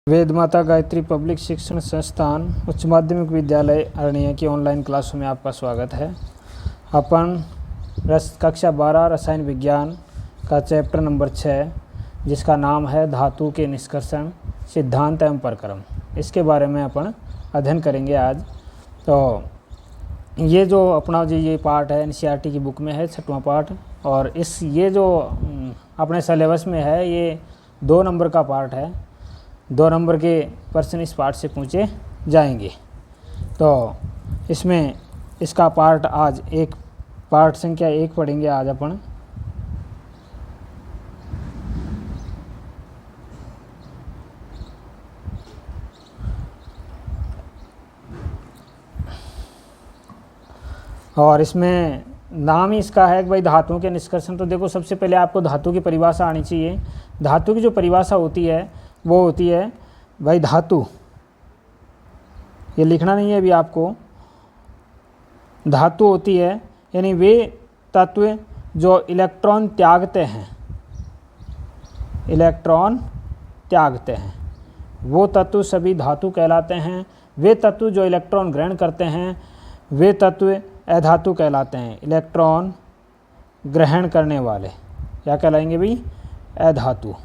वेद माता गायत्री पब्लिक शिक्षण संस्थान उच्च माध्यमिक विद्यालय अरनिया की ऑनलाइन क्लासों में आपका स्वागत है। अपन कक्षा 12 रसायन विज्ञान का चैप्टर नंबर 6 जिसका नाम है धातु के निष्कर्षण सिद्धांत एवं प्रक्रम, इसके बारे में अपन अध्ययन करेंगे आज। तो ये जो अपना ये पार्ट है एनसीईआरटी की बुक में है 6वां पार्ट, और ये जो अपने सिलेबस में है ये 2 नंबर का पार्ट है। 2 नंबर के प्रश्न इस पार्ट से पूछे जाएंगे। तो इसमें इसका पार्ट आज पार्ट संख्या 1 पढ़ेंगे आज अपन। और इसमें नाम ही इसका है कि भाई धातुओं के निष्कर्षण। तो देखो, सबसे पहले आपको धातु की परिभाषा आनी चाहिए। धातु की जो परिभाषा होती है वो होती है भाई धातु, ये लिखना नहीं है अभी आपको। धातु होती है यानी वे तत्व जो इलेक्ट्रॉन त्यागते हैं, इलेक्ट्रॉन त्यागते हैं, वो तत्व सभी धातु कहलाते हैं। वे तत्व जो इलेक्ट्रॉन ग्रहण करते हैं वे तत्व अधातु कहलाते हैं। इलेक्ट्रॉन ग्रहण करने वाले क्या कहलाएंगे भाई? अधातु,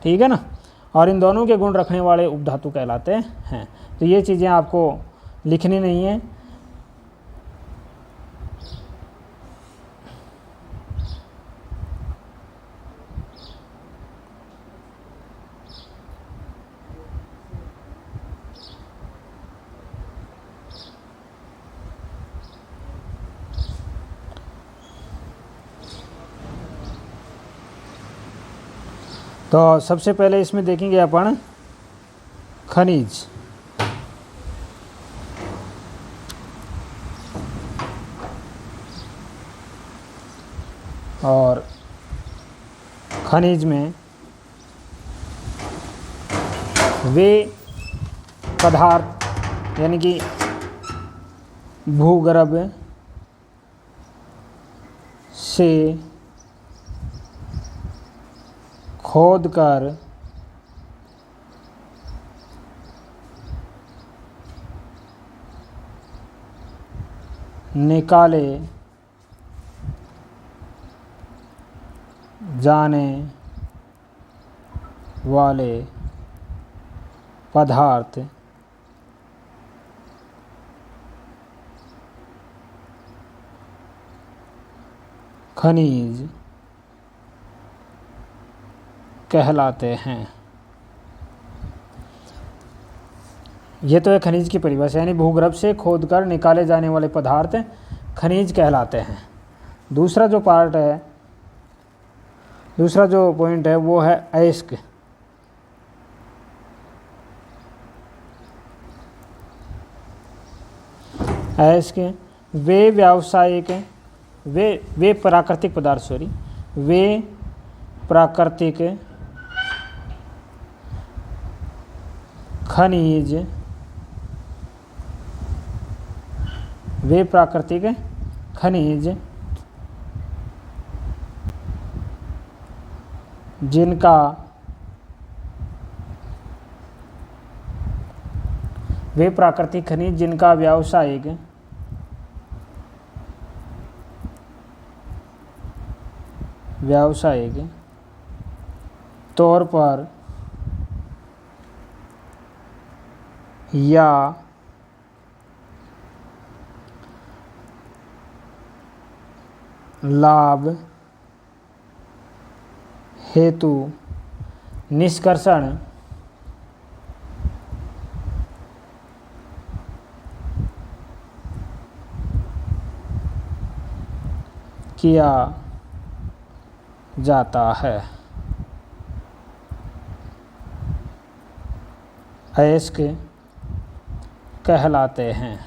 ठीक है ना। और इन दोनों के गुण रखने वाले उपधातु कहलाते हैं। तो ये चीज़ें आपको लिखनी नहीं है। तो सबसे पहले इसमें देखेंगे अपन खनिज। और खनिज में वे पदार्थ यानी कि भूगर्भ से खोदकर निकाले जाने वाले पदार्थ खनिज कहलाते हैं। ये तो है खनिज की परिभाषा, यानी भूगर्भ से खोदकर निकाले जाने वाले पदार्थ खनिज कहलाते हैं। दूसरा जो पार्ट है, दूसरा जो पॉइंट है वो है अयस्क। अयस्क वे व्यावसायिक वे प्राकृतिक पदार्थ वे प्राकृतिक खनिज, वे प्राकृतिक खनिज जिनका वे प्राकृतिक खनिज जिनका व्यावसायिक तौर पर या लाभ हेतु निष्कर्षण किया जाता है। अयस्क कहलाते हैं।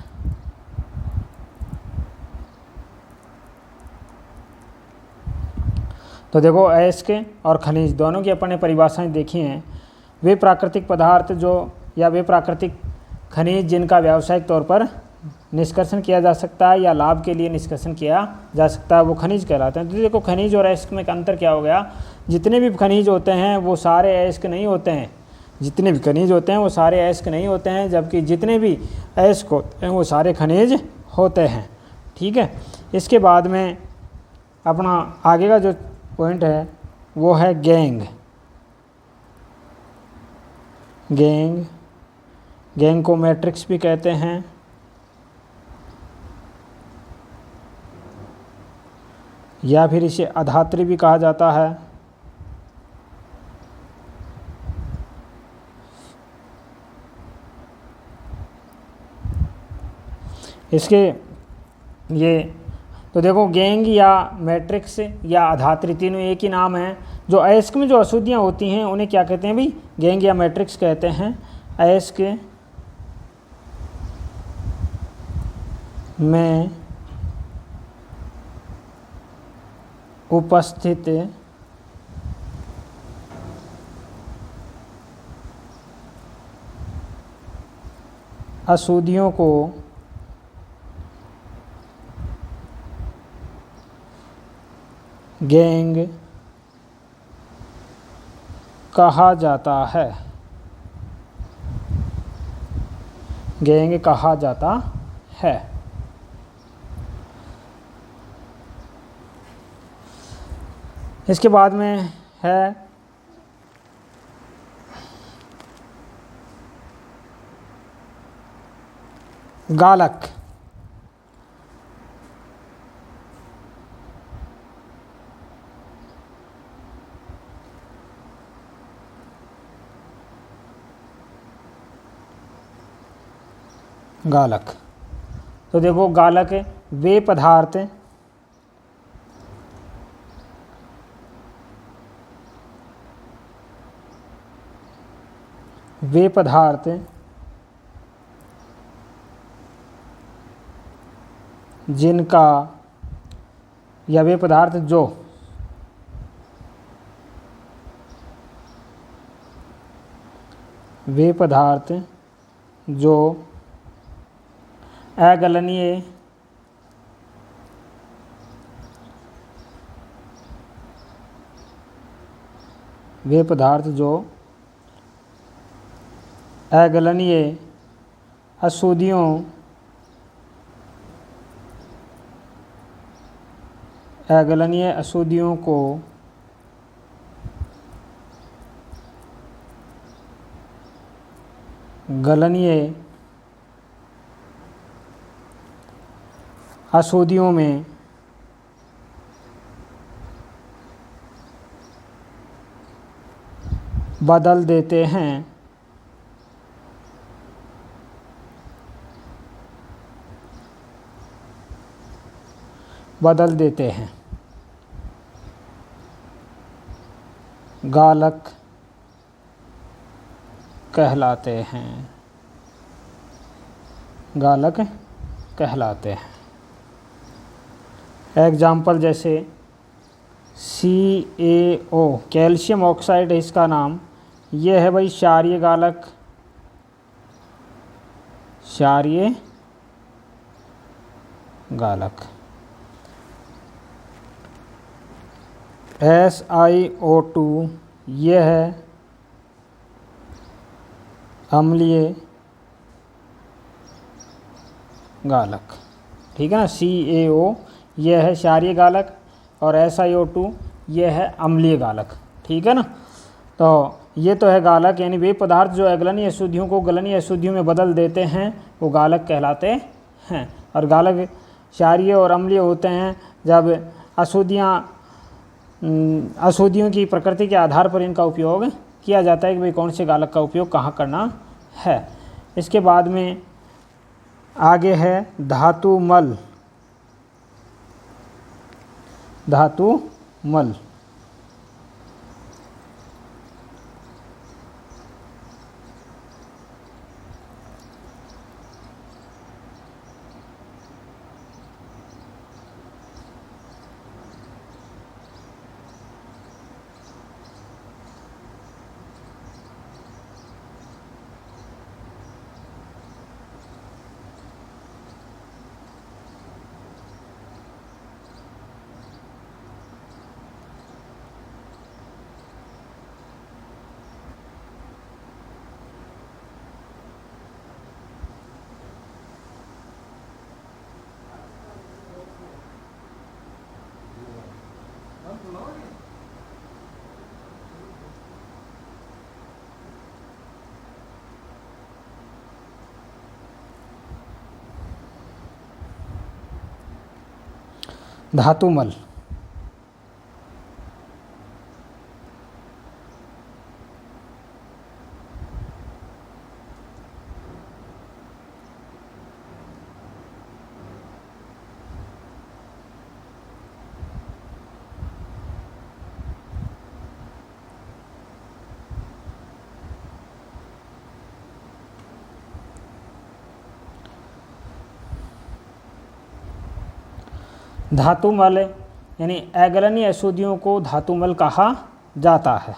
तो देखो, अयस्क और खनिज दोनों की अपन ने परिभाषाएं देखी हैं। वे प्राकृतिक पदार्थ जो या वे प्राकृतिक खनिज जिनका व्यावसायिक तौर पर निष्कर्षण किया जा सकता है या लाभ के लिए निष्कर्षण किया जा सकता है, वो खनिज कहलाते हैं। तो देखो, खनिज और अयस्क में अंतर क्या हो गया? जितने भी खनिज होते हैं वो सारे अयस्क नहीं होते हैं, जितने भी खनिज होते हैं वो सारे अयस्क नहीं होते हैं, जबकि जितने भी अयस्क होते हैं वो सारे खनिज होते हैं। ठीक है। इसके बाद में अपना आगे का जो पॉइंट है वो है गैंग। गैंग, गैंग को मैट्रिक्स भी कहते हैं। या फिर इसे अधात्री भी कहा जाता है। इसके ये तो देखो, गैंग या मैट्रिक्स या अधात्री तीनों एक ही नाम है। जो अयस्क में जो अशुद्धियाँ होती हैं उन्हें क्या कहते हैं भाई? गैंग या मैट्रिक्स कहते हैं। अयस्क में उपस्थित अशुद्धियों को गैंग कहा जाता है। गैंग कहा जाता है। इसके बाद में है गालक। गालक तो देखो, गालक वे पदार्थ जिनका या वे पदार्थ जो अगलनीय अशुद्धियों को गलनीय अशुद्धियों में बदल देते हैं। गालक कहलाते हैं। एग्जाम्पल जैसे CaO, कैल्शियम ऑक्साइड है इसका नाम। यह है भाई क्षारीय गालक। SiO2 यह है अम्लीय गालक। ठीक है ना। CaO यह है क्षारीय गालक और SiO2 यह है अम्लीय गालक। ठीक है ना। तो ये तो है गालक, यानी वे पदार्थ जो अगलनीय अशुद्धियों को गलनीय अशुद्धियों में बदल देते हैं वो गालक कहलाते हैं। और गालक क्षारीय और अम्लीय होते हैं जब अशुद्धियों की प्रकृति के आधार पर इनका उपयोग किया जाता है कि भाई कौन से गालक का उपयोग कहाँ करना है। इसके बाद में आगे है धातु मल। धातुमल, धातुमल यानी अगलनीय अशुद्धियों को धातुमल कहा जाता है।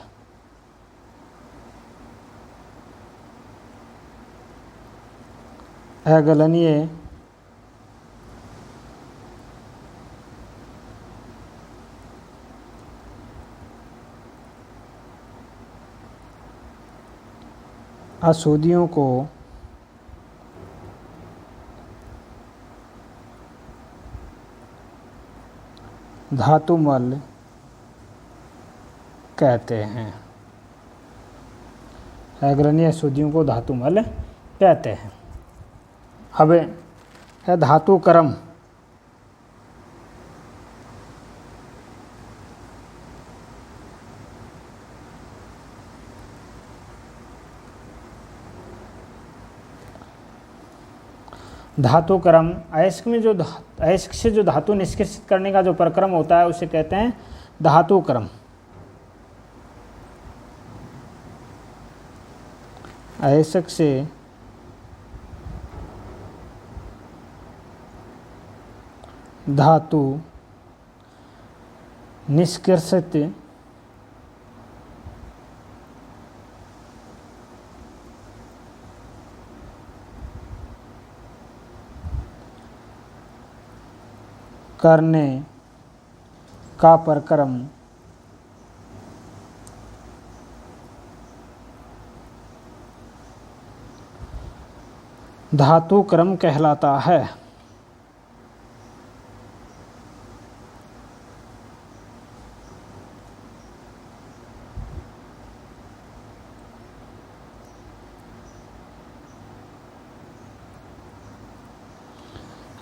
अगलनीय अशुद्धियों को धातुमल कहते हैं। अग्रणीय अशुद्धियों को धातुमल कहते हैं। अब है धातु क्रम। धातु क्रम अयस्क में जो अयस्क से जो धातु निष्कासित करने का जो प्रक्रम होता है उसे कहते हैं धातु क्रम। अयस्क से धातु निष्कासित करने का प्रक्रम धातु क्रम कहलाता है।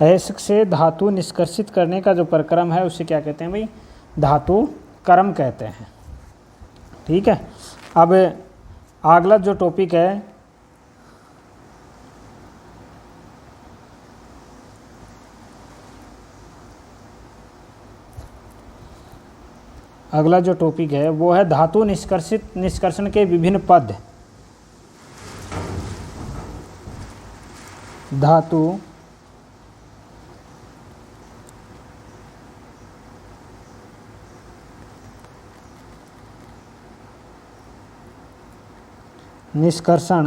अयस्क से धातु निष्कासित करने का जो प्रक्रम है उसे क्या कहते हैं भाई? धातु क्रम कहते हैं। ठीक है। अब अगला जो टॉपिक है वो है धातु निष्कर्षण के विभिन्न पद। धातु निष्कर्षण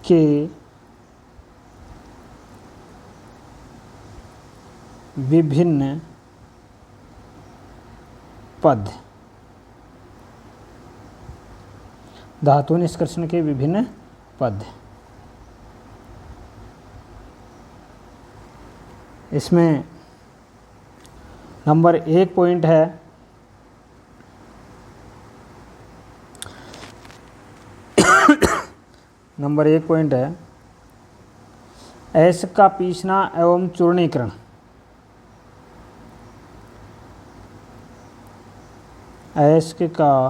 के विभिन्न पद। धातु निष्कर्षण के विभिन्न पद। इसमें नंबर 1 पॉइंट है नंबर 1 पॉइंट है अयस्क का पीसना एवं चूर्णीकरण। अयस्क का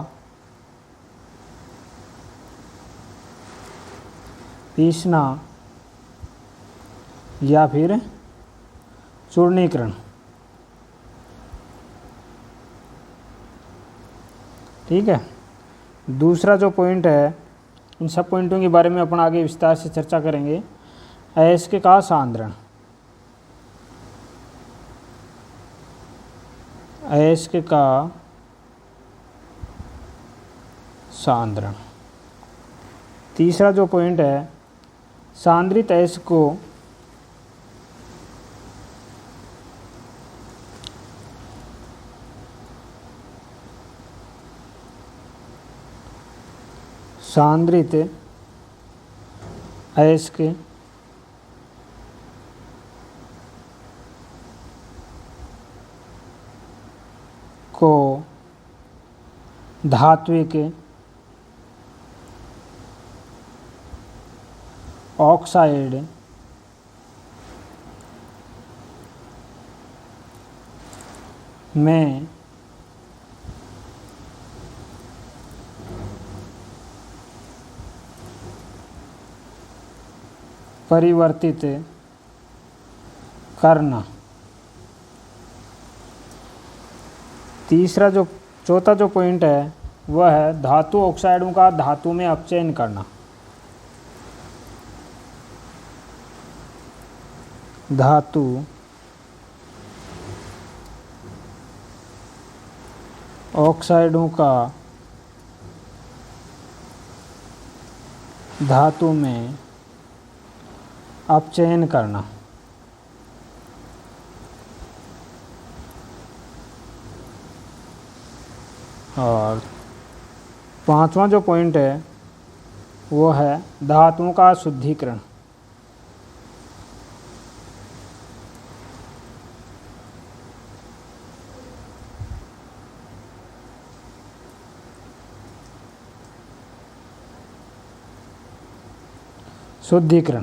पीसना या फिर चूर्णीकरण। ठीक है। दूसरा जो पॉइंट है, इन सब पॉइंटों के बारे में अपन आगे विस्तार से चर्चा करेंगे। अयस्क का सांद्रण। अयस्क का सांद्रण। तीसरा जो पॉइंट है, सांद्रित अयस्क को सांद्रित अयस्क को धात्विक ऑक्साइड में परिवर्तित करना। तीसरा जो चौथा जो पॉइंट है वह है धातु ऑक्साइडों का धातु में अपचयन करना। धातु ऑक्साइडों का धातु में अपचयन करना। और पांचवा जो पॉइंट है वो है धातुओं का शुद्धिकरण। शुद्धिकरण,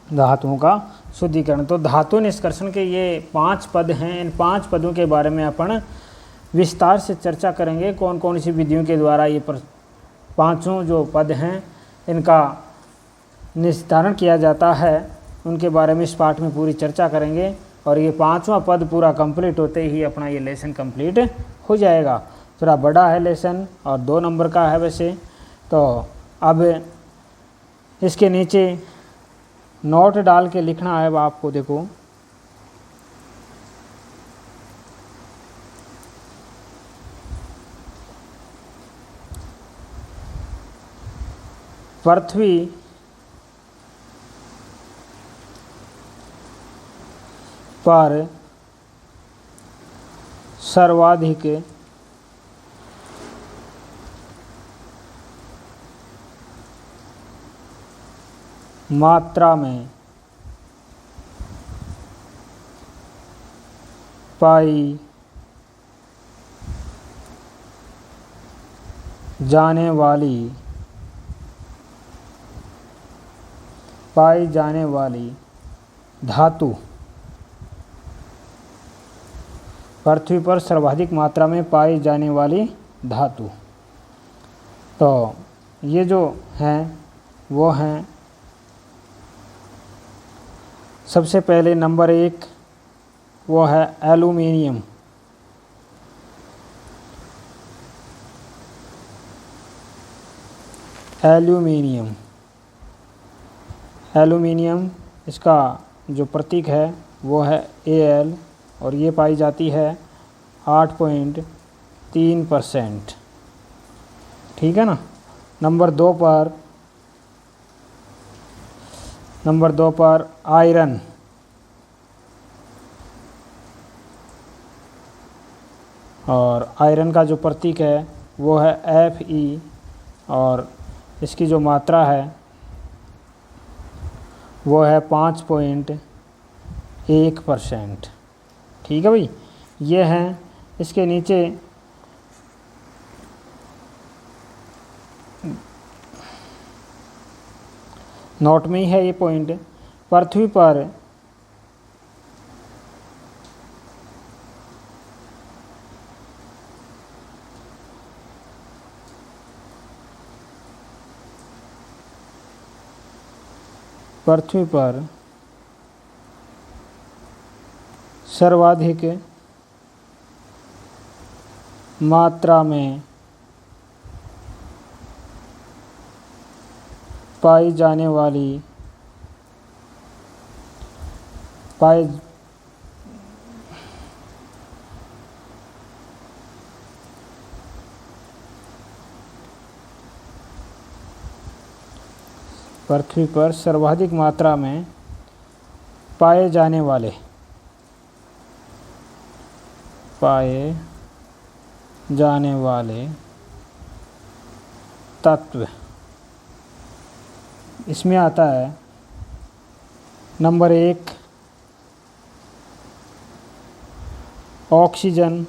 धातुओं का शुद्धिकरण। तो धातु निष्कर्षण के ये 5 पद हैं। इन 5 पदों के बारे में अपन विस्तार से चर्चा करेंगे। कौन कौन सी विधियों के द्वारा ये पांचों जो पद हैं इनका निर्धारण किया जाता है उनके बारे में इस पाठ में पूरी चर्चा करेंगे। और ये 5वां पद पूरा कंप्लीट होते ही अपना ये लेसन कंप्लीट हो जाएगा। थोड़ा बड़ा है लेसन और 2 नंबर का है वैसे। तो अब इसके नीचे नोट डाल के लिखना है आपको। देखो पृथ्वी पर सर्वाधिक मात्रा में पाई जाने वाली धातु, पृथ्वी पर सर्वाधिक मात्रा में पाई जाने वाली धातु। तो ये जो हैं वो हैं, सबसे पहले नंबर 1 वो है एल्यूमीनियम। एल्यूमीनियम इसका जो प्रतीक है वो है Al और ये पाई जाती है 8.3%। ठीक है ना। नंबर 2 पर आयरन। और आयरन का जो प्रतीक है वो है Fe और इसकी जो मात्रा है वो है 5.1%। ठीक है भाई। ये हैं इसके नीचे नोट में ही है ये पॉइंट। पृथ्वी पर सर्वाधिक मात्रा में पाई जाने वाली पृथ्वी पर सर्वाधिक मात्रा में पाए जाने वाले तत्व, इसमें आता है नंबर 1 ऑक्सीजन,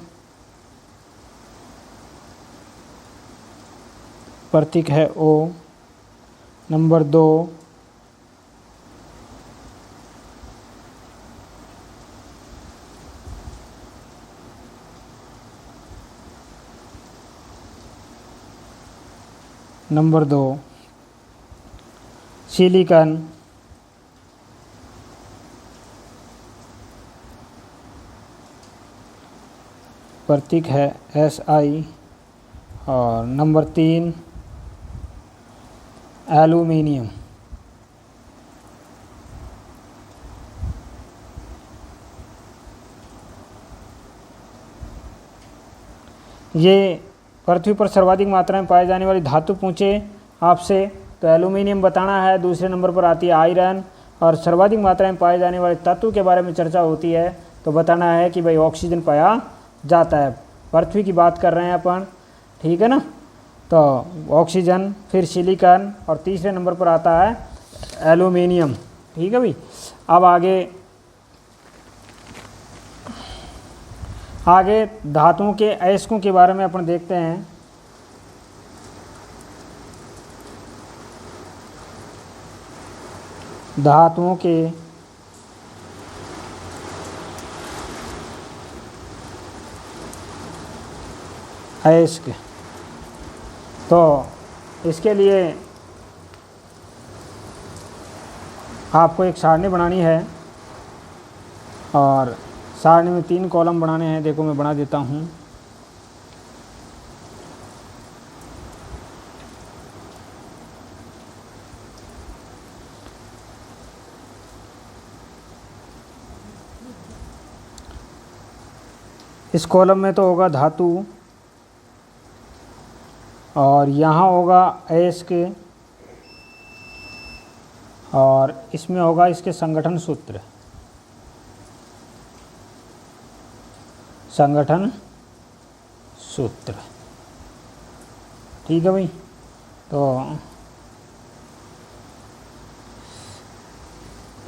प्रतीक है O। नंबर 2 नंबर 2 सिलिकॉन, प्रतीक है SI। और नंबर 3 एल्यूमिनियम। ये पृथ्वी पर सर्वाधिक मात्रा में पाए जाने वाली धातु पूछे आपसे तो एल्यूमिनियम बताना है। दूसरे नंबर पर आती है आयरन। और सर्वाधिक मात्रा में पाए जाने वाले तत्व के बारे में चर्चा होती है तो बताना है कि भाई ऑक्सीजन पाया जाता है। पृथ्वी की बात कर रहे हैं अपन, ठीक है ना। तो ऑक्सीजन, फिर सिलिकॉन और तीसरे नंबर पर आता है एल्यूमिनियम, ठीक है भाई। अब आगे धातुओं के अयस्कों के बारे में अपन देखते हैं। धातुओं के अयस्क, तो इसके लिए आपको एक सारणी बनानी है और सारणी में 3 कॉलम बनाने हैं। देखो मैं बना देता हूँ। इस कॉलम में तो होगा धातु और यहाँ होगा अयस्क और इसमें होगा इसके संगठन सूत्र। संगठन सूत्र, ठीक है भाई। तो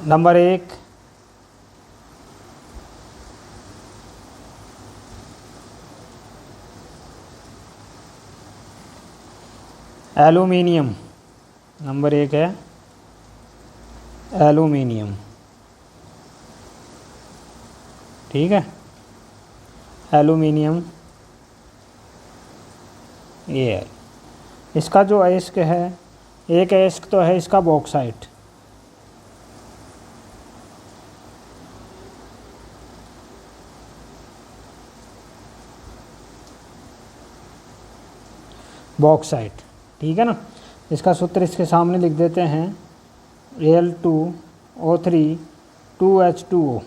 नंबर 1 एल्यूमिनियम, नंबर 1 है एल्यूमिनियम, ठीक है। एल्यूमिनियम ये है। इसका जो अयस्क है, एक अयस्क तो है इसका बॉक्साइट, बॉक्साइट, ठीक है ना। इसका सूत्र इसके सामने लिख देते हैं Al2O3 2H2O।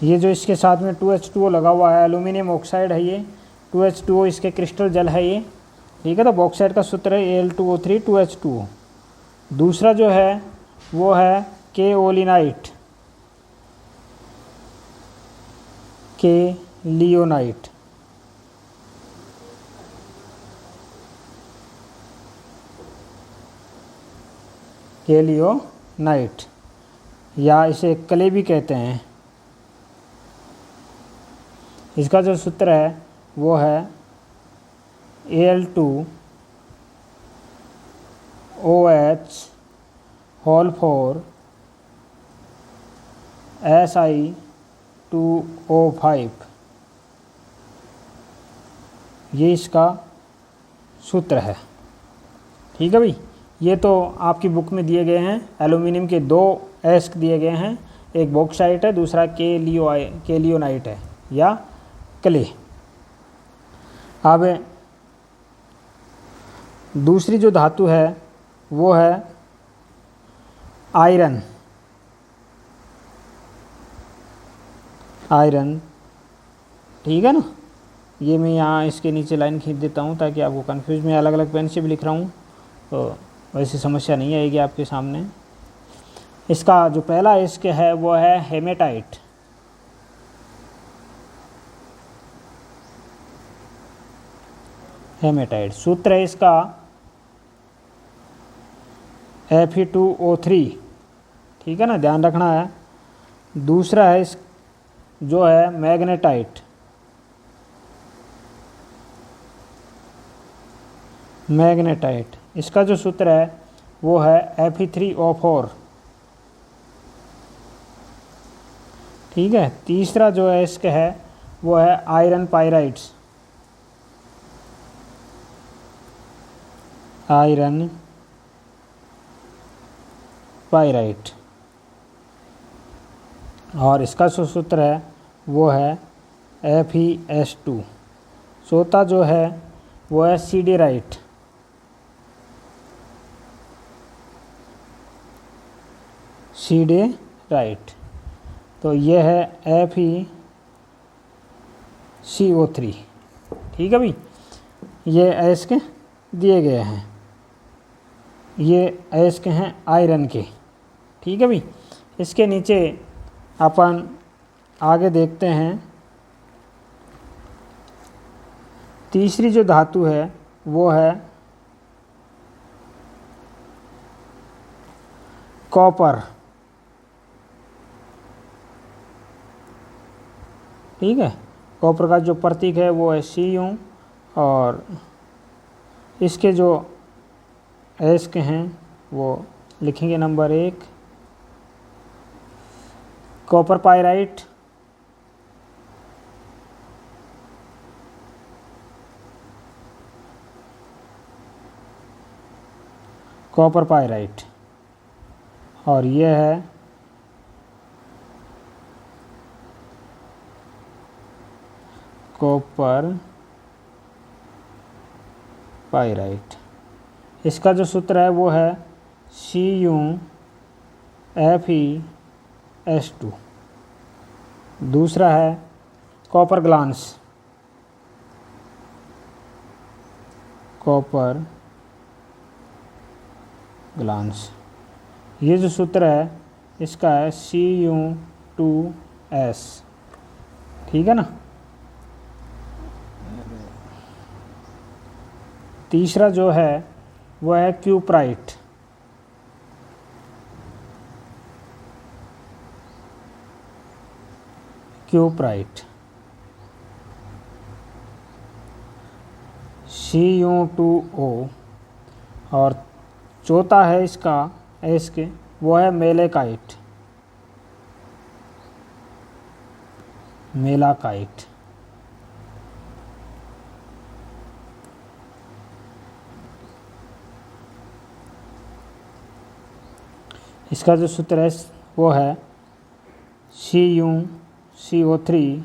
ये जो इसके साथ में 2H2O लगा हुआ है एल्यूमिनियम ऑक्साइड है ये, 2H2O इसके क्रिस्टल जल है ये, ठीक है। तो बॉक्साइट का सूत्र है Al2O3 2H2O। दूसरा जो है वो है केओलिनाइट, केलियोनाइट, केलियोनाइट या इसे क्ले भी कहते हैं। इसका जो सूत्र है वो है Al2OH होल 4 Si2O5, ये इसका सूत्र है, ठीक है भाई। ये तो आपकी बुक में दिए गए हैं। एल्यूमिनियम के 2 अयस्क दिए गए हैं, एक बॉक्साइट है, दूसरा केलियोनाइट है या क्ले। अब दूसरी जो धातु है वो है आयरन। आयरन, ठीक है ना। ये मैं यहाँ इसके नीचे लाइन खींच देता हूँ ताकि आपको कंफ्यूज, में अलग अलग पेन से भी लिख रहा हूँ तो वैसी समस्या नहीं आएगी आपके सामने। इसका जो पहला अयस्क है वो है हेमेटाइट। हेमेटाइट सूत्र है इसका Fe2O3, ठीक है ना, ध्यान रखना है। दूसरा है इस जो है मैग्नेटाइट, मैग्नेटाइट, इसका जो सूत्र है वो है Fe3O4, ठीक है। तीसरा जो है इसका है वो है आयरन पाइराइड्स, आयरन पाइराइट। और इसका जो सूत्र है वो है FeS2। चौथा जो है वो है सिडेराइट। सिडेराइट तो ये है FeCO3। ठीक है भाई, ये अयस्क दिए गए हैं, ये अयस्क हैं आयरन के। ठीक है भाई, इसके नीचे अपन आगे देखते हैं। तीसरी जो धातु है वो है कॉपर। ठीक है, कॉपर का जो प्रतीक है वो है Cu और इसके जो अयस्क हैं वो लिखेंगे number 1 copper pyrite, copper pyrite. और ये है कॉपर पाइराइट। इसका जो सूत्र है वो है CuFeS2। दूसरा है कॉपर ग्लांस, कॉपर ग्लांस। ये जो सूत्र है इसका है Cu2S। ठीक है ना। तीसरा जो है वो है क्यूप्राइट, क्यूप्राइट Cu2O। और चौथा है इसका अयस्क वो है मेलेकाइट, मेलाकाइट। इसका जो सूत्र है वो है CuCO3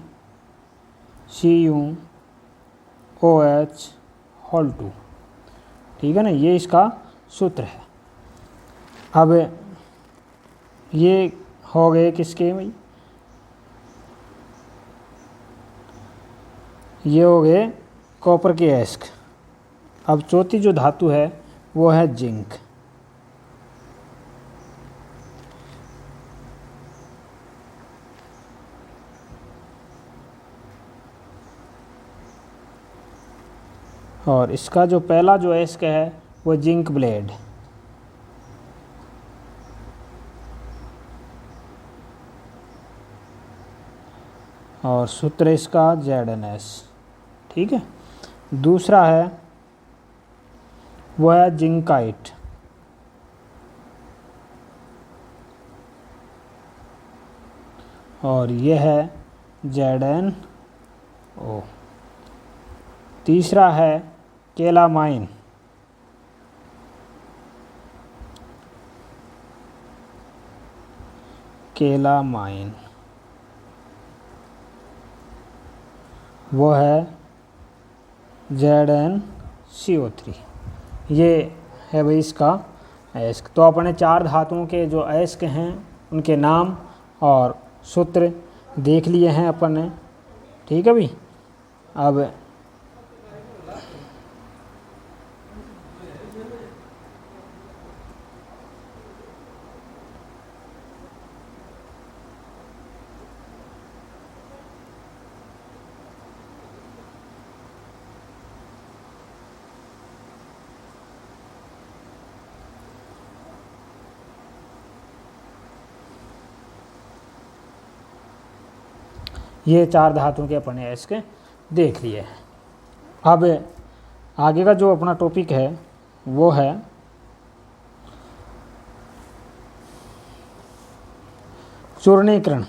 CuOH2। ठीक है ना, ये इसका सूत्र है। अब ये हो गए किसके भाई, ये हो गए कॉपर के अयस्क। अब चौथी जो धातु है वो है जिंक। और इसका जो पहला जो अयस्क है वो जिंक ब्लेड। और सूत्र इसका ZnS। ठीक है, दूसरा है वो है जिंकाइट। और यह है ZnO। तीसरा है केलामाइन, केलामाइन वो है ZnCO3। ये है भाई इसका अयस्क। तो अपने 4 धातुओं के जो अयस्क हैं उनके नाम और सूत्र देख लिए हैं अपन ने। ठीक है भाई, अब ये 4 धातुओं के अपने अयस्क देख लिए हैं। अब आगे का जो अपना टॉपिक है वो है चूर्णीकरण।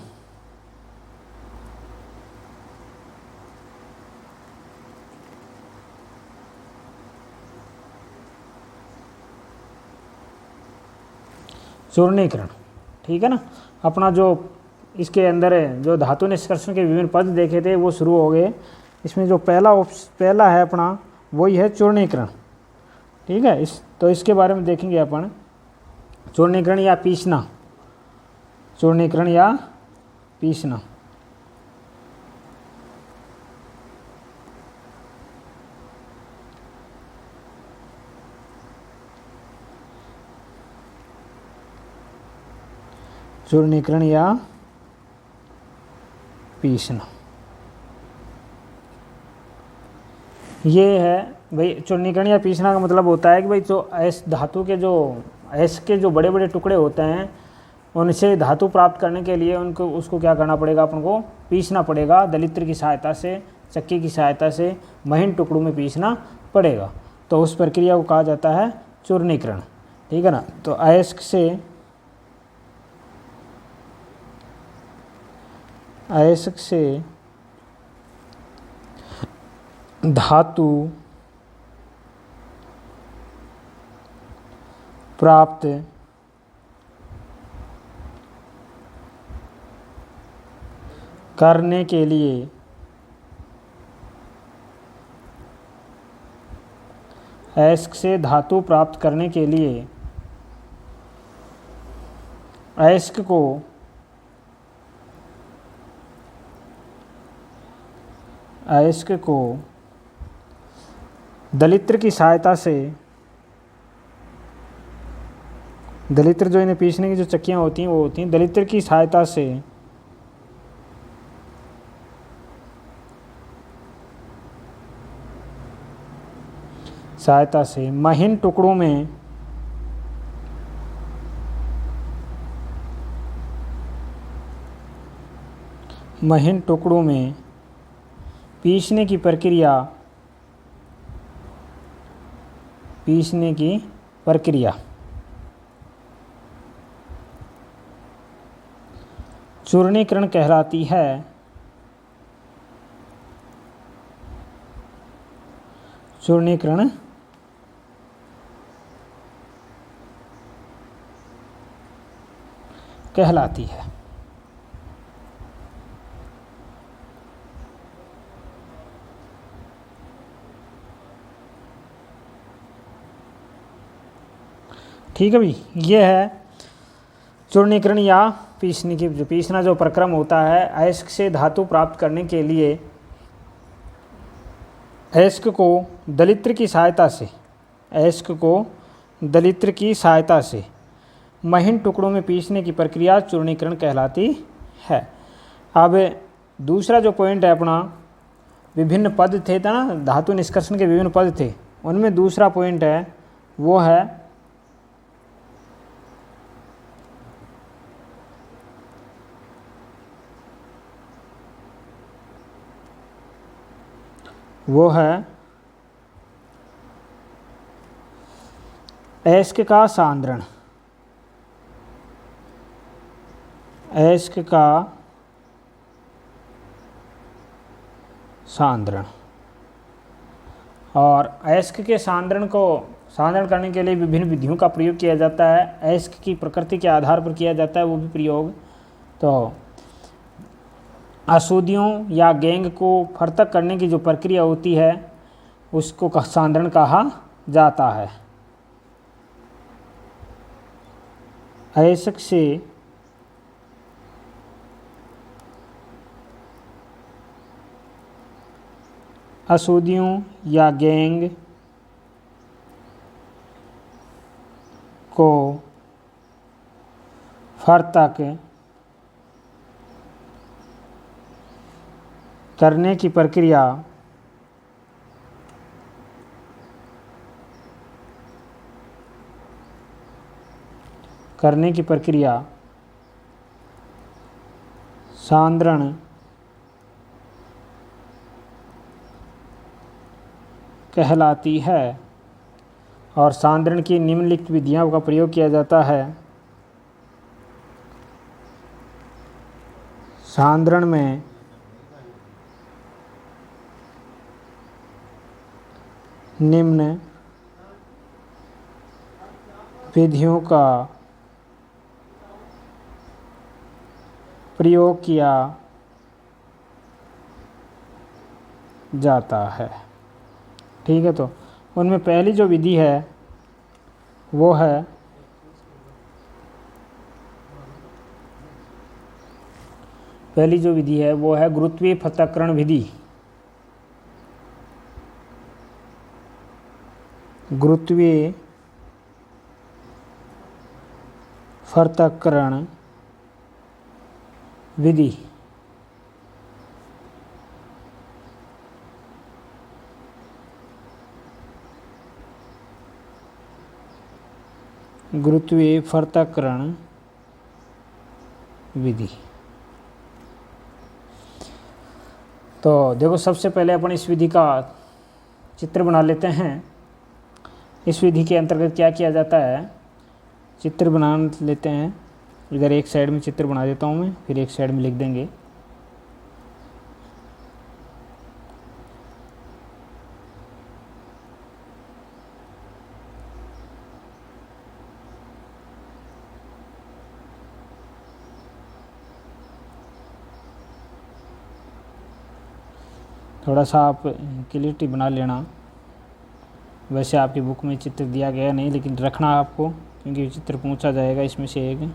चूर्णीकरण। ठीक है ना, अपना जो इसके अंदर है जो धातु निष्कर्षण के विभिन्न पद देखे थे वो शुरू हो गए। इसमें जो पहला है अपना वही है चूर्णीकरण। ठीक है, तो इसके बारे में देखेंगे अपन, चूर्णीकरण या पीसना, चूर्णीकरण या पीसना। चूर्णीकरण या पीसना ये है भाई। चूर्णीकरण या पीसना का मतलब होता है कि भाई जो धातु के जो बड़े बड़े टुकड़े होते हैं उनसे धातु प्राप्त करने के लिए उसको क्या करना पड़ेगा, अपन को पीसना पड़ेगा। दलित्र की सहायता से, चक्की की सहायता से महीन टुकड़ों में पीसना पड़ेगा। तो उस प्रक्रिया को कहा जाता है चूर्णीकरण। ठीक है ना, तो अयस्क से धातु प्राप्त करने के लिए अयस्क से धातु प्राप्त करने के लिए अयस्क को दलित्र की सहायता से, दलित्र जो इन्हें पीसने की जो चक्कियाँ होती हैं वो होती हैं दलित्र की सहायता से महीन टुकड़ों में पीसने की प्रक्रिया चूर्णीकरण कहलाती है। चूर्णीकरण कहलाती है। ठीक है भाई, ये है चूर्णीकरण या पीसना जो प्रक्रम होता है। अयस्क से धातु प्राप्त करने के लिए अयस्क को दलित्र की सहायता से महीन टुकड़ों में पीसने की प्रक्रिया चूर्णीकरण कहलाती है। अब दूसरा जो पॉइंट है अपना, विभिन्न पद थे ना, धातु निष्कर्षण के विभिन्न पद थे, उनमें दूसरा पॉइंट है वो है अयस्क का सांद्रण। अयस्क का सांद्रण। और अयस्क के सांद्रण करने के लिए विभिन्न विधियों का प्रयोग किया जाता है। अयस्क की प्रकृति के आधार पर किया जाता है वो भी प्रयोग। तो अशुद्धियों या गैंग को फर्तक करने की जो प्रक्रिया होती है उसको सांद्रण कहा जाता है। अयस्क से अशुद्धियों या गैंग को फर्तक करने की प्रक्रिया सांद्रण कहलाती है। और सांद्रण की निम्नलिखित विधियों का प्रयोग किया जाता है। सांद्रण में निम्न विधियों का प्रयोग किया जाता है। ठीक है, तो उनमें पहली जो विधि है वो है गुरुत्वीय पृथक्करण विधि। गुरुत्वीय पृथक्करण विधि। गुरुत्वीय पृथक्करण विधि। तो देखो, सबसे पहले अपन इस विधि का चित्र बना लेते हैं। इस विधि के अंतर्गत क्या किया जाता है, चित्र बना लेते हैं। इधर एक साइड में चित्र बना देता हूँ मैं, फिर एक साइड में लिख देंगे। थोड़ा सा आप क्लियरिटी बना लेना। वैसे आपकी बुक में चित्र दिया गया नहीं, लेकिन रखना आपको, क्योंकि चित्र पूछा जाएगा इसमें से एक।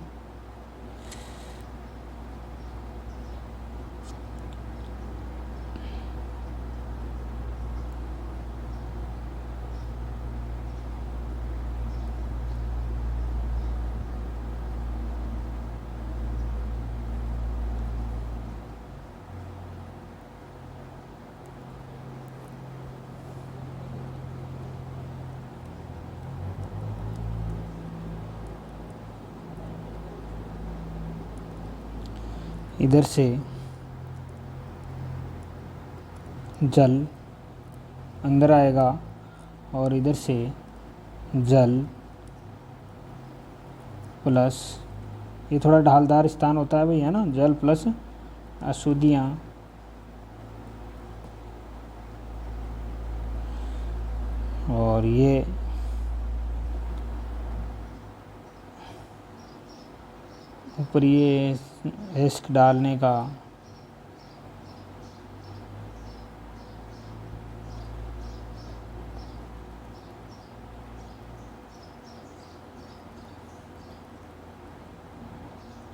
इधर से जल अंदर आएगा और इधर से जल प्लस, ये थोड़ा ढालदार स्थान होता है भाई, है ना, जल प्लस अशुद्धियाँ और ये ऊपर ये एस्क डालने का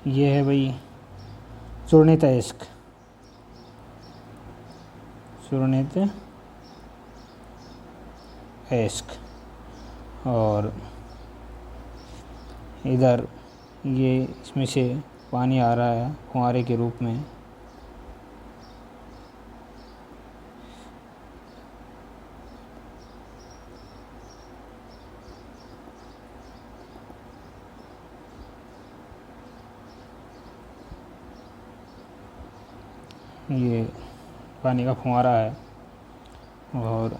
ये है भाई चूर्णित एस्क। चूर्णित एस्क और इधर ये इसमें से पानी आ रहा है फुहारे के रूप में। ये पानी का फुहारा है और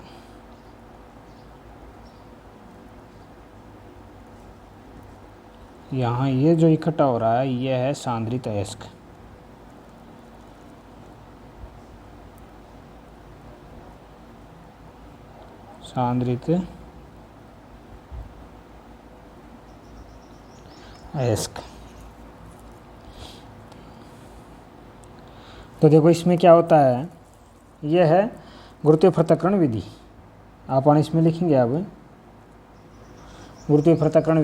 यहाँ ये जो इकट्ठा हो रहा है ये है सांद्रित अयस्क। सांद्रित अयस्क। तो देखो इसमें क्या होता है, ये है गुरुत्वीय पृथक्करण विधि। अपन इसमें लिखेंगे अब गुरुत्वीय पृथक्करण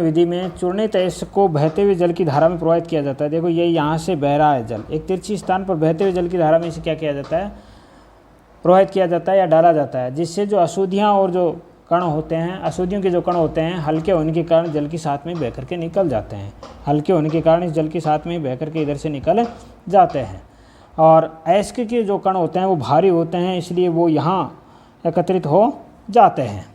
विधि में चूर्णित अयस्क को बहते हुए जल की धारा में प्रवाहित किया जाता है। देखो ये यहाँ से बह रहा है जल, एक तिरछी स्थान पर बहते हुए जल की धारा में इसे क्या किया जाता है, प्रवाहित किया जाता है या डाला जाता है, जिससे जो अशुद्धियाँ और जो कण होते हैं, अशुद्धियों के जो कण होते हैं, हल्के होने के कारण जल की साथ में बह करके निकल जाते हैं। हल्के होने के कारण इस जल के साथ में बह करके इधर से निकल जाते हैं। और अयस्क के जो कण होते हैं वो भारी होते हैं, इसलिए वो यहाँ एकत्रित हो जाते हैं।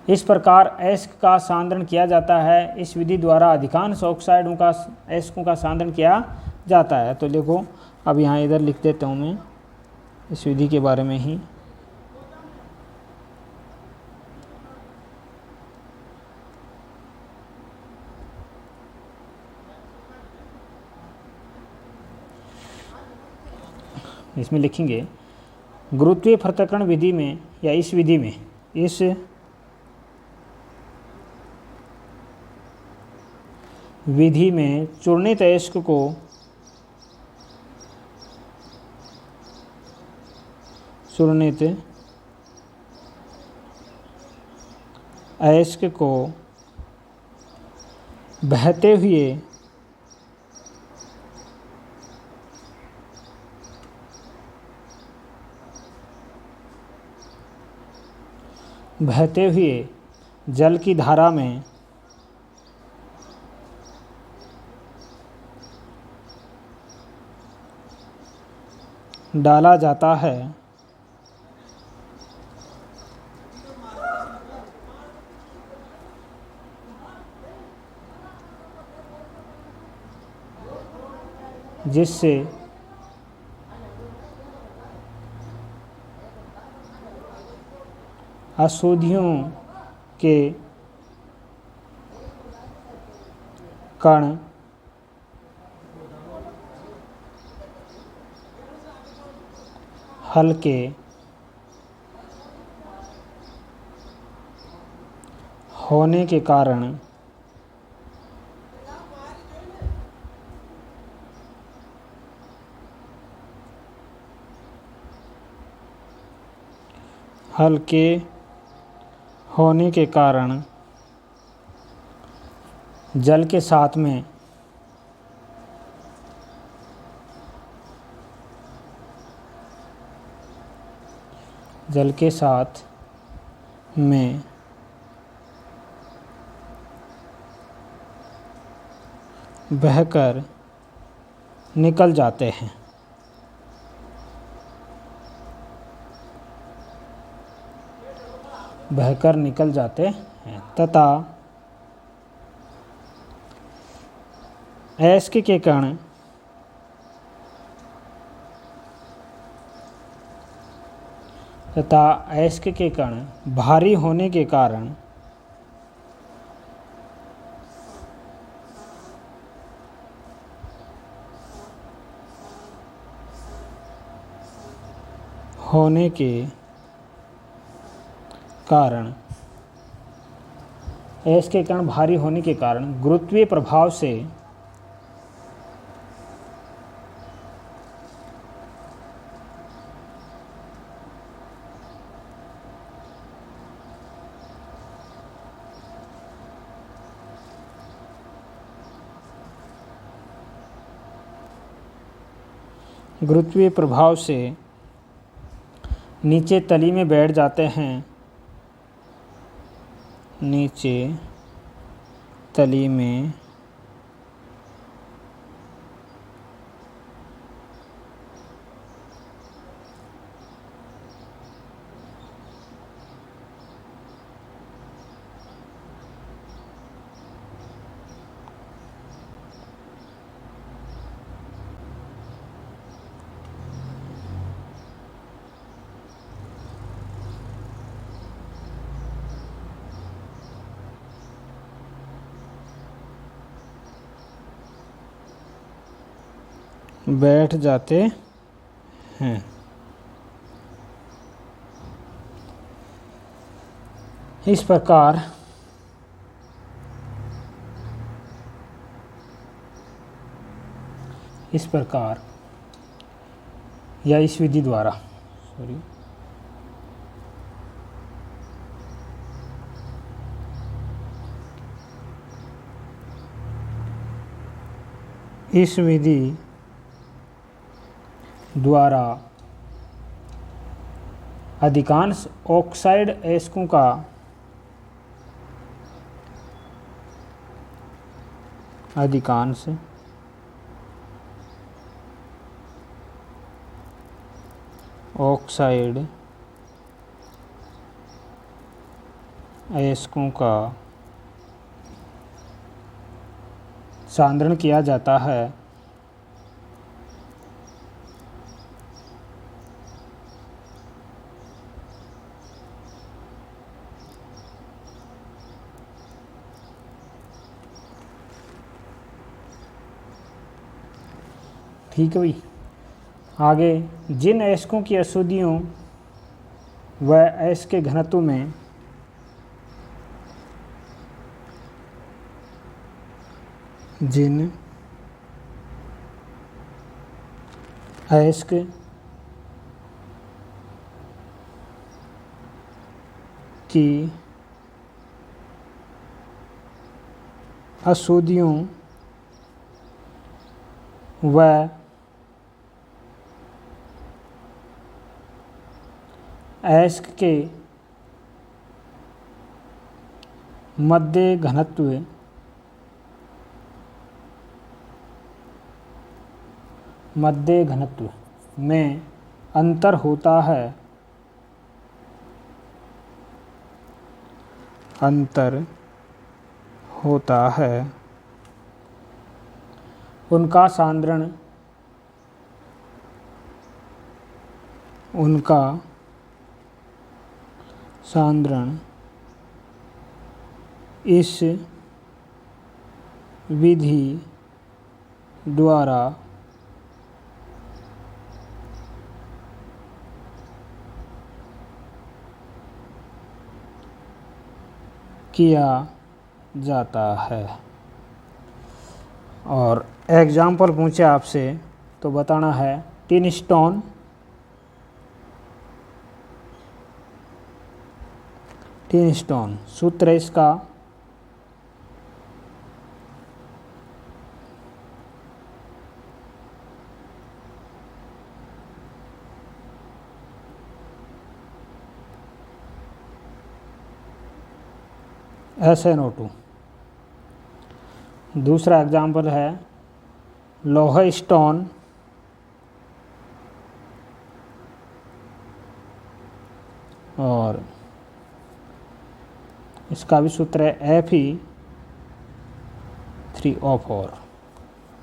इस प्रकार अयस्क का सांद्रण किया जाता है। इस विधि द्वारा अधिकांश ऑक्साइडों का अयस्कों का सांद्रण किया जाता है। तो देखो अब यहाँ इधर लिख देता हूँ मैं इस विधि के बारे में ही। इसमें लिखेंगे गुरुत्वीय पृथक्करण विधि में या इस विधि में विधि में चूर्णित अयस्क को बहते हुए जल की धारा में डाला जाता है जिससे अशुद्धियों के कण हल्के होने के कारण जल के साथ में बहकर निकल जाते हैं। तथा अयस्क के कण भारी होने के कारण गुरुत्वीय प्रभाव से नीचे तली में बैठ जाते हैं। बैठ जाते हैं। इस प्रकार या इस विधि द्वारा अधिकांश ऑक्साइड अयस्कों का सांद्रण किया जाता है। ठीक है भाई। आगे जिन अयस्कों की अशुद्धियों व अयस्क के घनत्व में जिन अयस्क की अशुद्धियों व अयस्क के मध्य घनत्व में अंतर होता है उनका सांद्रण इस विधि द्वारा किया जाता है। और एग्जाम्पल पूछे आपसे तो बताना है टिन स्टोन, सूत्र है इसका SnO2। दूसरा एग्जाम्पल है लोहा स्टोन, और इसका भी सूत्र है Fe3O4।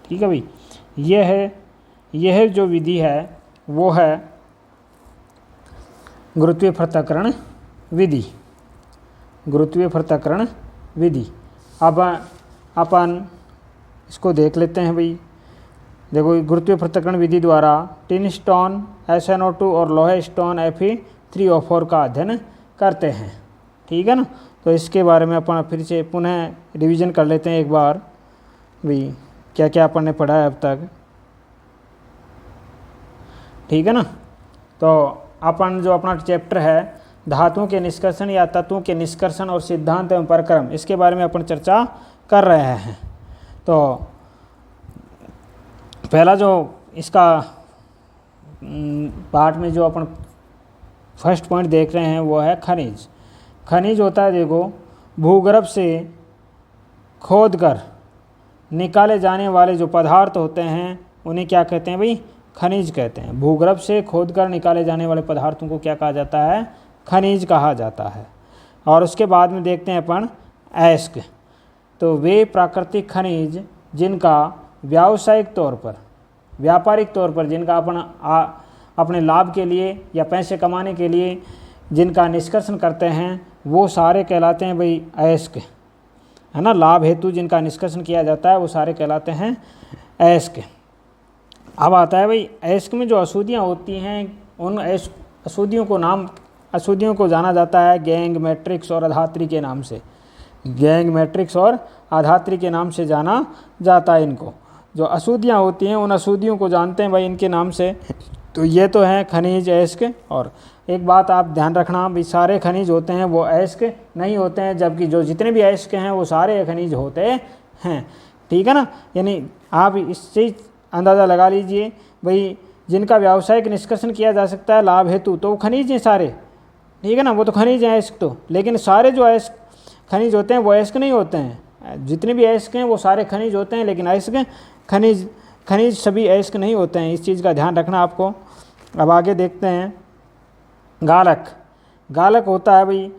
ठीक है भाई, यह जो विधि है वो है गुरुत्वीय पृथक्करण विधि। अब अपन इसको देख लेते हैं भाई। देखो, गुरुत्वीय पृथक्करण विधि द्वारा टिन स्टोन SnO2 और लोहा स्टोन Fe3O4 का अध्ययन करते हैं। ठीक है ना। तो इसके बारे में अपन फिर से पुनः रिवीजन कर लेते हैं एक बार भाई, क्या क्या अपन ने पढ़ा है अब तक। ठीक है ना। तो अपन जो अपना चैप्टर है धातुओं के निष्कर्षण या तत्वों के निष्कर्षण और सिद्धांत एवं प्रक्रम, इसके बारे में अपन चर्चा कर रहे हैं। तो पहला जो इसका पार्ट में जो अपन फर्स्ट पॉइंट देख रहे हैं वो है खनिज। खनिज होता है, देखो, भूगर्भ से खोदकर निकाले जाने वाले जो पदार्थ होते हैं उन्हें क्या कहते हैं भाई? खनिज कहते हैं। भूगर्भ से खोदकर निकाले जाने वाले पदार्थों को क्या कहा जाता है? खनिज कहा जाता है। और उसके बाद में देखते हैं अपन अयस्क। तो वे प्राकृतिक खनिज जिनका व्यावसायिक तौर पर, व्यापारिक तौर पर, जिनका अपने लाभ के लिए या पैसे कमाने के लिए जिनका निष्कर्षण करते हैं वो सारे कहलाते हैं भाई अयस्क, है ना। लाभ हेतु जिनका निष्कर्षण किया जाता है वो सारे कहलाते हैं अयस्क। अब आता है भाई अयस्क में जो अशुद्धियाँ होती हैं उन अशुद्धियों को जाना जाता है गैंग, मैट्रिक्स और अधात्री के नाम से। गैंग, मैट्रिक्स और अधात्री के नाम से जाना जाता है इनको। जो अशुद्धियाँ होती हैं उन अशुद्धियों को जानते हैं भाई इनके नाम से। तो ये तो हैं खनिज, अयस्क। और एक बात आप ध्यान रखना भी, सारे खनिज होते हैं वो अयस्क नहीं होते हैं, जबकि जो जितने भी अयस्क हैं वो सारे खनिज होते हैं। ठीक है ना। यानी आप इससे अंदाज़ा लगा लीजिए भाई, जिनका व्यावसायिक निष्कर्षण किया जा सकता है लाभ हेतु तो वो खनिज हैं सारे। ठीक है ना, वो तो खनिज हैं अयस्क तो। लेकिन सारे जो अयस्क खनिज होते हैं वो अयस्क नहीं होते हैं। जितने भी अयस्क हैं वो सारे खनिज होते हैं, लेकिन अयस्क खनिज सभी अयस्क नहीं होते हैं। इस चीज़ का ध्यान रखना आपको। अब आगे देखते हैं गालक होता है भाई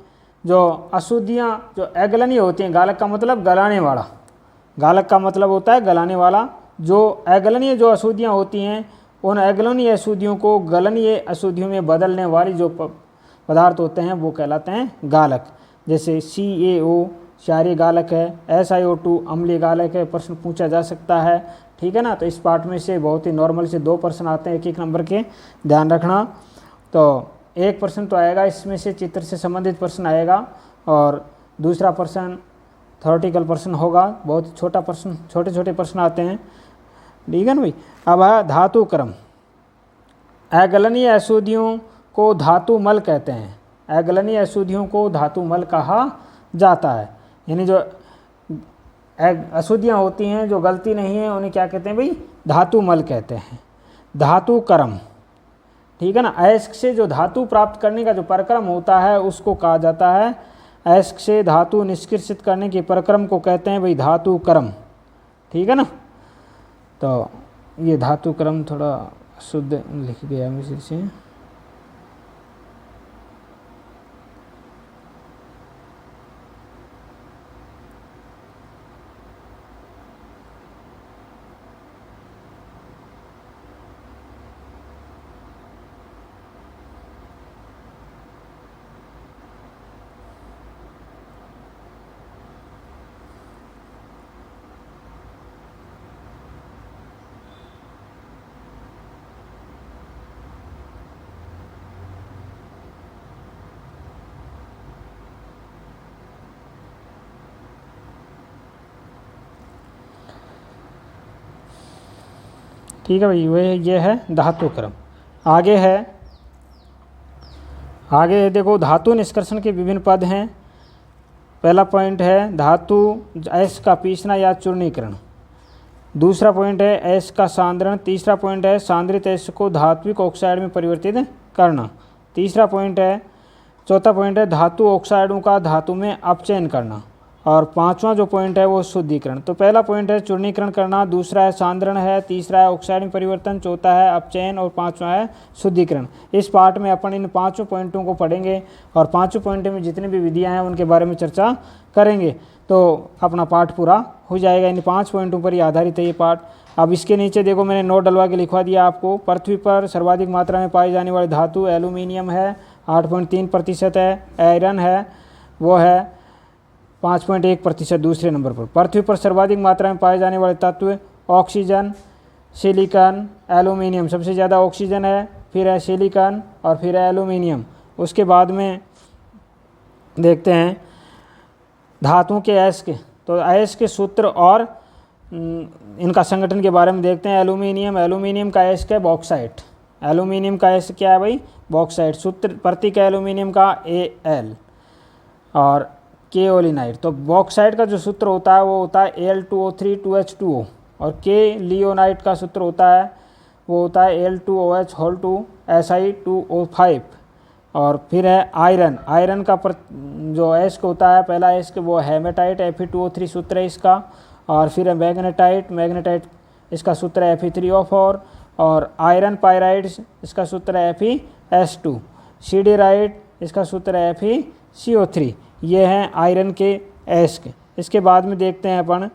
जो अशुद्धियाँ जो अगलनीय होती हैं। गालक का मतलब गलाने वाला, गालक का मतलब होता है गलाने वाला। जो अगलनीय जो अशुद्धियाँ होती हैं उन अगलनीय अशुद्धियों को गलनीय अशुद्धियों में बदलने वाली जो पदार्थ होते हैं वो कहलाते हैं गालक। जैसे CaO क्षारीय गालक है, SiO2 अम्लीय गालक है। प्रश्न पूछा जा सकता है। ठीक है ना। तो इस पार्ट में से बहुत ही नॉर्मल से 2 प्रश्न आते हैं, 1-1 नंबर के, ध्यान रखना। तो एक प्रश्न तो आएगा इसमें से चित्र से संबंधित प्रश्न आएगा, और दूसरा प्रश्न थ्योरेटिकल प्रश्न होगा, बहुत छोटा प्रश्न, छोटे छोटे प्रश्न आते हैं, ठीक है ना भाई। अब है धातु क्रम। अगलनीय अशुद्धियों को धातु मल कहते हैं। अगलनीय अशुद्धियों को धातु मल कहा जाता है, यानी जो अशुद्धियाँ होती हैं जो गलती नहीं है उन्हें क्या कहते हैं भाई, धातु मल कहते हैं। धातु क्रम, ठीक है ना। अयस्क से जो धातु प्राप्त करने का जो प्रक्रम होता है उसको कहा जाता है, अयस्क से धातु निष्कासित करने के प्रक्रम को कहते हैं भाई धातु क्रम, ठीक है ना। तो ये धातु क्रम थोड़ा शुद्ध लिख दिया मुझे से। ठीक है भाई, वह ये है धातु क्रम। आगे है, आगे देखो धातु निष्कर्षण के विभिन्न पद हैं। पहला पॉइंट है धातु अयस्क का पीसना या चूर्णीकरण। दूसरा पॉइंट है अयस्क का सांद्रण। तीसरा पॉइंट है सांद्रित अयस्क को धात्विक ऑक्साइड में परिवर्तित करना। तीसरा पॉइंट है, चौथा पॉइंट है धातु ऑक्साइडों का धातु में अपचयन करना। और पांचवा जो पॉइंट है वो शुद्धिकरण। तो पहला पॉइंट है चूर्णीकरण करना, दूसरा है सांद्रण है, तीसरा है ऑक्साइड में परिवर्तन, चौथा है अपचयन और पांचवा है शुद्धिकरण। इस पार्ट में अपन इन पांचों पॉइंटों को पढ़ेंगे और पांचों पॉइंटों में जितनी भी विधियां हैं उनके बारे में चर्चा करेंगे, तो अपना पाठ पूरा हो जाएगा। इन 5 पॉइंटों पर ही आधारित है ये पाठ। अब इसके नीचे देखो मैंने नोट डलवा के लिखवा दिया आपको। पृथ्वी पर सर्वाधिक मात्रा में पाई जाने वाली धातु एल्यूमिनियम है, 8.3% है। आयरन है वो है 5.1% दूसरे नंबर पर। पृथ्वी पर सर्वाधिक मात्रा में पाए जाने वाले तत्व ऑक्सीजन, सिलिकॉन, एल्यूमिनियम। सबसे ज़्यादा ऑक्सीजन है, फिर है सिलिकॉन और फिर है एल्यूमिनियम। उसके बाद में देखते हैं धातुओं के अयस्क। तो अयस्क के सूत्र और इनका संगठन के बारे में देखते हैं। एल्यूमिनियम का अयस्क है बॉक्साइट। एल्यूमिनियम का अयस्क क्या है भाई, बॉक्साइट। सूत्र प्रतीक है एल्यूमिनियम का Al और केओलिनाइट। तो बॉक्साइट का जो सूत्र होता है वो होता है Al2O3 2H2O और के लियोनाइट का सूत्र होता है वो होता है Al2OH होल 2 Si2O5। और फिर है आयरन। आयरन का जो अयस्क होता है, पहला अयस्क वो हेमेटाइट, Fe2O3 सूत्र है इसका। और फिर है मैग्नेटाइट, इसका सूत्र है Fe3O4। और आयरन पायराइड, इसका सूत्र है Fe(S2). सीडेराइट, इसका सूत्र है FeCO3। ये हैं आयरन के अयस्क। इसके बाद में देखते हैं अपन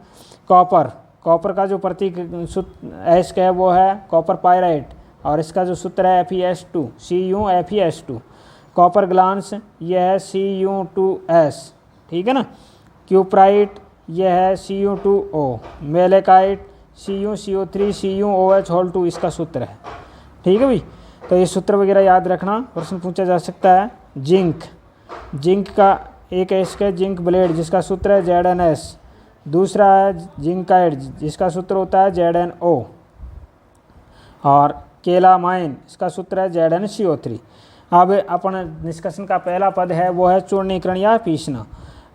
कॉपर का जो प्रतीक अयस्क है वो है कॉपर पायराइट और इसका जो सूत्र है Fe(S2), CuFeS2। कॉपर ग्लांस ये है Cu2S, ठीक है ना। क्यूप्राइट ये है Cu2O। Malachite CuCO3 CuOH whole 2 इसका सूत्र है, ठीक है भाई। तो ये सूत्र वगैरह याद रखना, प्रश्न पूछा जा सकता है। जिंक का एक अयस्क है जिंक ब्लेड जिसका सूत्र है ZnS। दूसरा है जिंकाइड जिसका सूत्र होता है ZnO। और केलामाइन, इसका सूत्र है ZnCO3। अब अपन निष्कर्षण का पहला पद है वो है चूर्णीकरण या पीसना।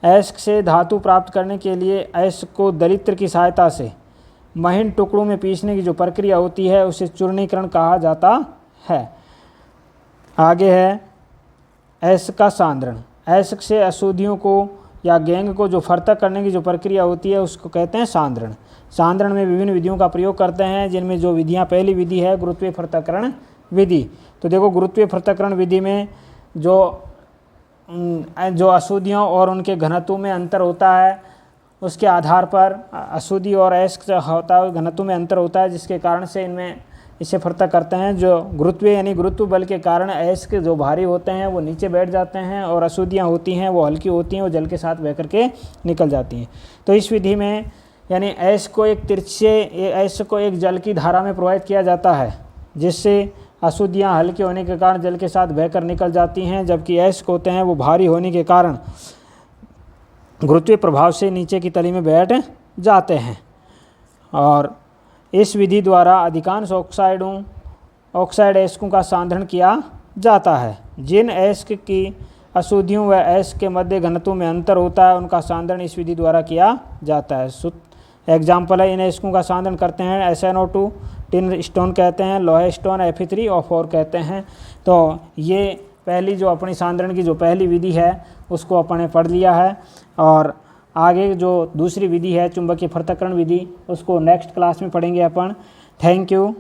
अयस्क से धातु प्राप्त करने के लिए अयस्क को दलित्र की सहायता से महीन टुकड़ों में पीसने की जो प्रक्रिया होती है उसे चूर्णीकरण कहा जाता है। आगे है अयस्क का सांद्रण। अयस्क से अशुद्धियों को या गैंग को जो फर्तक करने की जो प्रक्रिया होती है उसको कहते हैं सांद्रण। सांद्रण में विभिन्न विधियों का प्रयोग करते हैं, जिनमें जो विधियां, पहली विधि है गुरुत्वीय पृथक्करण विधि। तो देखो गुरुत्वीय पृथक्करण विधि में जो अशुद्धियों और उनके घनत्व में अंतर होता है उसके आधार पर अशुद्धि और अयस्क होता है घनत्व में अंतर होता है, जिसके कारण से इनमें इसे फर्तक करते हैं। जो गुरुत्वीय यानी गुरुत्व बल के कारण अयस्क जो भारी होते हैं वो नीचे बैठ जाते हैं और अशुद्धियाँ होती हैं वो हल्की होती हैं, वो जल के साथ बह करके निकल जाती हैं। तो इस विधि में यानी अयस्क को एक जल की धारा में प्रवाहित किया जाता है, जिससे अशुद्धियाँ हल्के होने के कारण जल के साथ बहकर निकल जाती हैं, जबकि अयस्क होते हैं वो भारी होने के कारण गुरुत्वीय प्रभाव से नीचे की तली में बैठ जाते हैं। और इस विधि द्वारा अधिकांश ऑक्साइड अयस्कों का सांद्रण किया जाता है। जिन अयस्क की अशुद्धियों व अयस्क के मध्य घनत्व में अंतर होता है उनका सांद्रण इस विधि द्वारा किया जाता है। एग्जाम्पल है, इन अयस्कों का सांद्रण करते हैं SnO2 टिन स्टोन कहते हैं, लोहा स्टोन Fe3O4 कहते हैं। तो ये पहली जो अपनी सांद्रण की जो पहली विधि है उसको अपने पढ़ लिया है। और आगे जो दूसरी विधि है चुंबकीय पृथक्करण विधि, उसको नेक्स्ट क्लास में पढ़ेंगे अपन। Thank you.